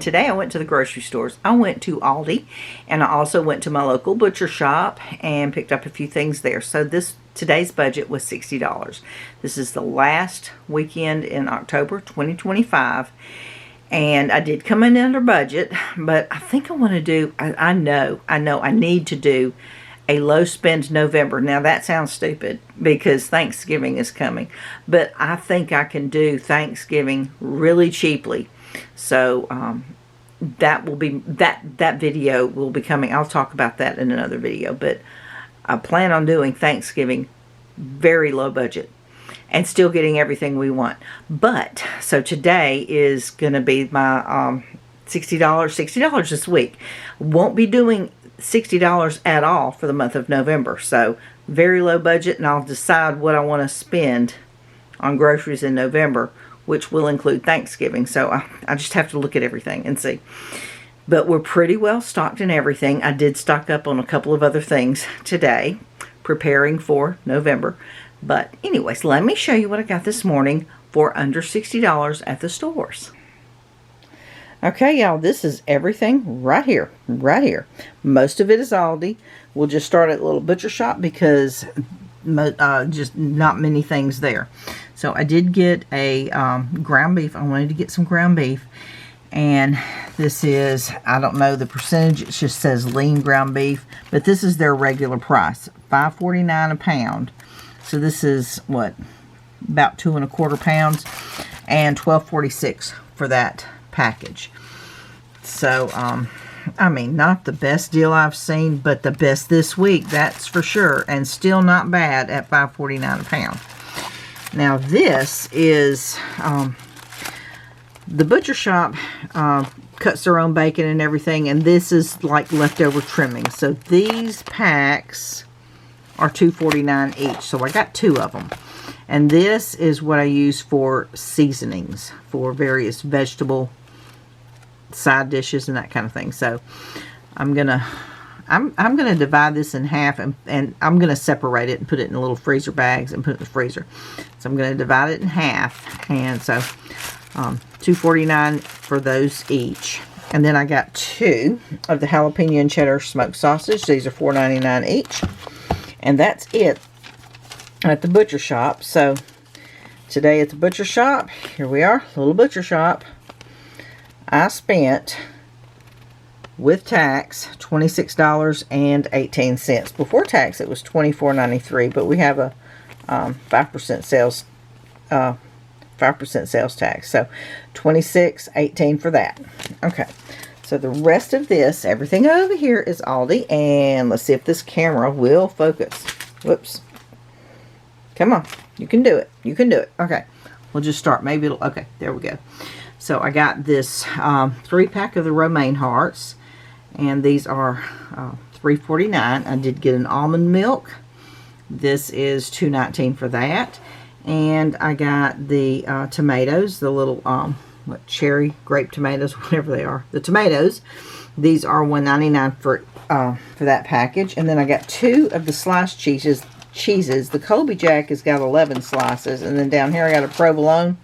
today I went to the grocery stores. I went to Aldi, and I also went to my local butcher shop and picked up a few things there. So today's budget was $60. This is the last weekend in October 2025, and I did come in under budget, but I think I want to do, I know I need to do a low spend November. Now that sounds stupid because Thanksgiving is coming, but I think I can do Thanksgiving really cheaply. So that will be that video will be coming. I'll talk about that in another video, but I plan on doing Thanksgiving very low budget and still getting everything we want. But so today is going to be my $60 this week. Won't be doing $60 at all for the month of November. So very low budget, and I'll decide what I want to spend on groceries in November, which will include Thanksgiving. So I just have to look at everything and see. But we're pretty well stocked in everything. I did stock up on a couple of other things today, preparing for November. But anyways, let me show you what I got this morning for under $60 at the stores. Okay, y'all, this is everything right here, right here. Most of it is Aldi. We'll just start at the little butcher shop because just not many things there. So I did get a ground beef. I wanted to get some ground beef. And this is, I don't know the percentage, it just says lean ground beef. But this is their regular price, $5.49 a pound. So this is, what, about 2 1/4 pounds. And $12.46 for that package. So, I mean, not the best deal I've seen, but the best this week, that's for sure. And still not bad at $5.49 a pound. Now this is, the butcher shop cuts their own bacon and everything, and this is like leftover trimming. So these packs are $2.49 each. So I got 2 of them. And this is what I use for seasonings for various vegetable side dishes and that kind of thing. So I'm gonna divide this in half, and I'm gonna separate it and put it in little freezer bags and put it in the freezer. So I'm gonna divide it in half, and so $2.49 for those each. And then I got 2 of the jalapeno and cheddar smoked sausage. These are $4.99 each, and that's it at the butcher shop. So today at the butcher shop, here we are, little butcher shop. I spent, with tax, $26.18. Before tax, it was $24.93, but we have a 5% sales 5% sales tax. So $26.18 for that. Okay. So the rest of this, everything over here is Aldi, and let's see if this camera will focus. Whoops. Come on. You can do it. You can do it. Okay. We'll just start. Maybe it'll, okay, there we go. So I got this 3-pack of the romaine hearts, and these are $3.49. I did get an almond milk. This is $2.19 for that. And I got the tomatoes, the little cherry grape tomatoes, whatever they are. The tomatoes, these are $1.99 for that package. And then I got 2 of the sliced cheeses. The Colby Jack has got 11 slices, and then down here I got a provolone,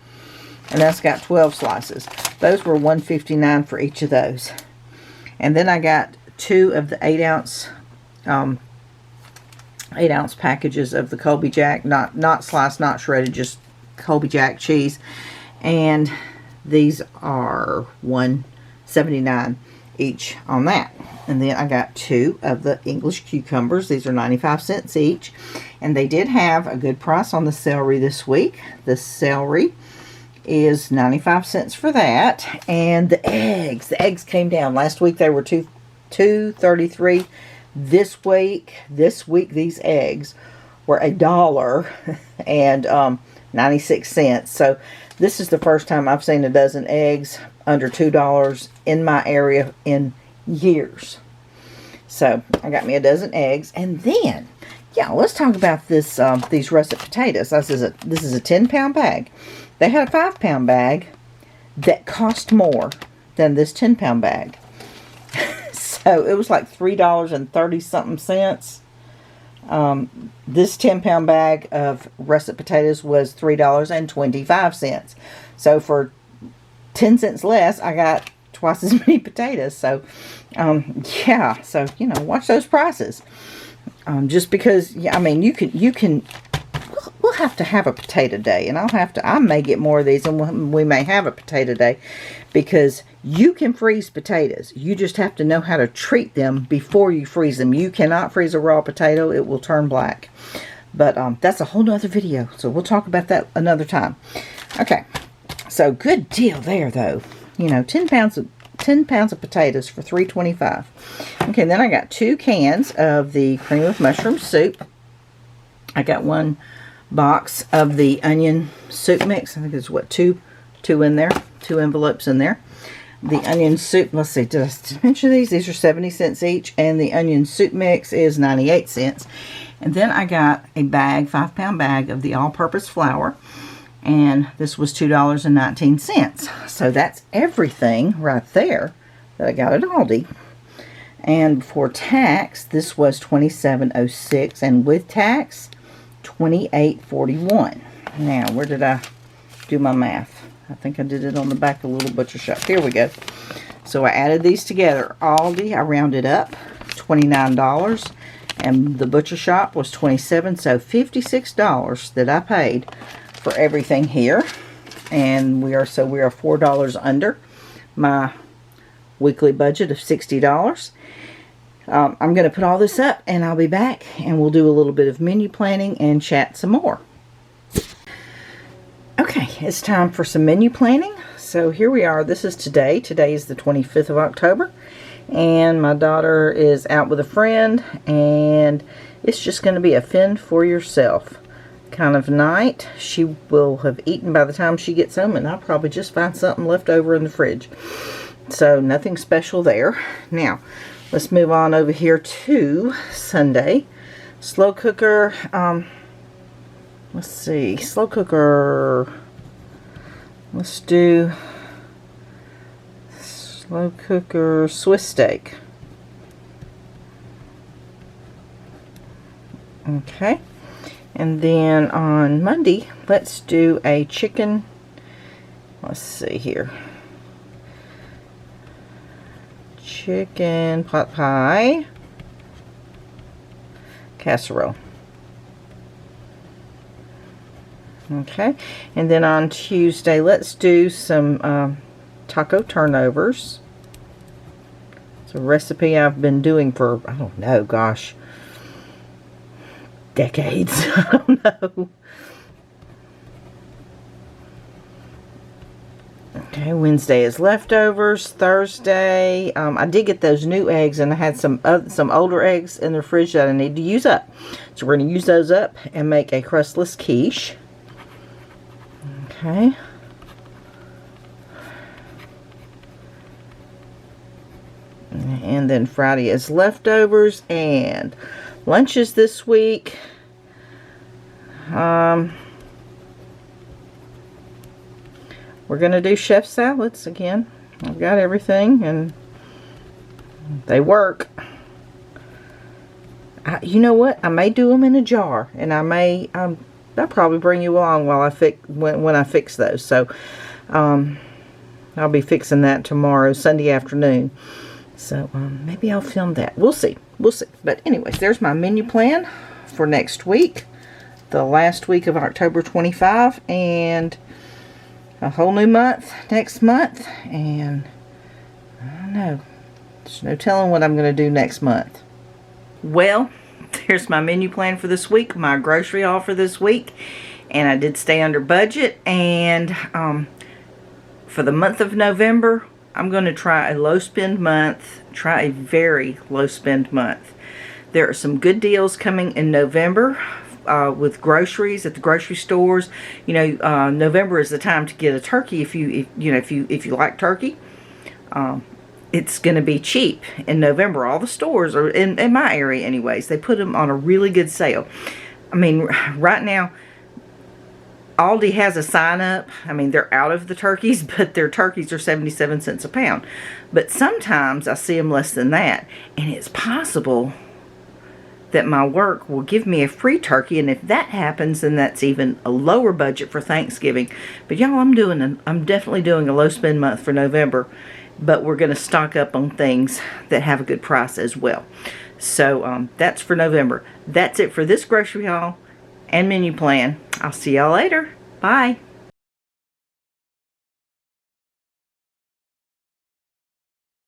and that's got 12 slices. Those were $1.59 for each of those. And then I got 2 of the 8-ounce 8-ounce packages of the Colby Jack, not sliced, not shredded, just Colby Jack cheese, and these are $1.79 each on that. And then I got 2 of the English cucumbers. These are 95 cents each, and they did have a good price on the celery this week. The celery is 95 cents for that. And the eggs came down. Last week they were $2.33. This week these eggs were $1 and 96 cents. So this is the first time I've seen a dozen eggs under $2 in my area in years. So I got me a dozen eggs. And then, yeah, let's talk about this these russet potatoes. This is a 10-pound bag. They had a 5-pound bag that cost more than this 10-pound bag. So it was like $3.30-something cents. This 10-pound bag of russet potatoes was $3.25. So for 10 cents less, I got twice as many potatoes. So, yeah. So, you know, watch those prices. Just because, yeah, I mean, you can, we'll have to have a potato day, and I may get more of these, and we may have a potato day, because you can freeze potatoes. You just have to know how to treat them before you freeze them. You cannot freeze a raw potato. It will turn black. But that's a whole nother video, so we'll talk about that another time. Okay, so good deal there, though. You know, 10 pounds of potatoes for $3.25. Okay, then I got 2 cans of the cream of mushroom soup. I got 1 box of the onion soup mix. I think there's what, two in there, 2 envelopes in there. The onion soup, let's see, did I mention these? These are 70 cents each, and the onion soup mix is 98 cents. And then I got a bag, 5-pound bag of the all-purpose flour, and this was $2.19. So that's everything right there that I got at Aldi. And before tax, this was $27.06, and with tax, $28.41. Now, where did I do my math? I think I did it on the back of the little butcher shop. Here we go. So I added these together. Aldi, I rounded up, $29, and the butcher shop was $27. So $56 that I paid for everything here, and we are $4 under my weekly budget of $60. I'm going to put all this up, and I'll be back, and we'll do a little bit of menu planning and chat some more. Okay, it's time for some menu planning. So here we are. This is today. Today is the 25th of October, and my daughter is out with a friend, and it's just going to be a fend for yourself kind of night. She will have eaten by the time she gets home, and I'll probably just find something left over in the fridge. So nothing special there. Now, let's move on over here to Sunday. Slow cooker, let's see, slow cooker, let's do slow cooker Swiss steak. Okay, and then on Monday, let's do a chicken, let's see here, chicken pot pie casserole. Okay, and then on Tuesday, let's do some taco turnovers. It's a recipe I've been doing for, I don't know, gosh, decades. I don't know. Okay, Wednesday is leftovers. Thursday, I did get those new eggs, and I had some older eggs in the fridge that I need to use up. So we're going to use those up and make a crustless quiche. Okay. And then Friday is leftovers, and lunches this week. We're going to do chef salads again. I've got everything, and they work. You know what? I may do them in a jar, and I'll probably bring you along while when I fix those. So I'll be fixing that tomorrow, Sunday afternoon. So maybe I'll film that. We'll see. We'll see. But anyways, there's my menu plan for next week, the last week of October 25, and a whole new month next month, and I don't know, there's no telling what I'm going to do next month. Well, there's my menu plan for this week, my grocery haul for this week, and I did stay under budget. And for the month of November, I'm going to try a low spend month, try a very low spend month. There are some good deals coming in November with groceries at the grocery stores. You know, November is the time to get a turkey if you like turkey. It's going to be cheap in November. All the stores are in my area, anyways. They put them on a really good sale. I mean, right now, Aldi has a sign up. I mean, they're out of the turkeys, but their turkeys are 77 cents a pound. But sometimes I see them less than that, and it's possible that my work will give me a free turkey, and if that happens, then that's even a lower budget for Thanksgiving. But y'all, I'm definitely doing a low spend month for November, but we're going to stock up on things that have a good price as well. So that's for November. That's it for this grocery haul and menu plan. I'll see y'all later. Bye.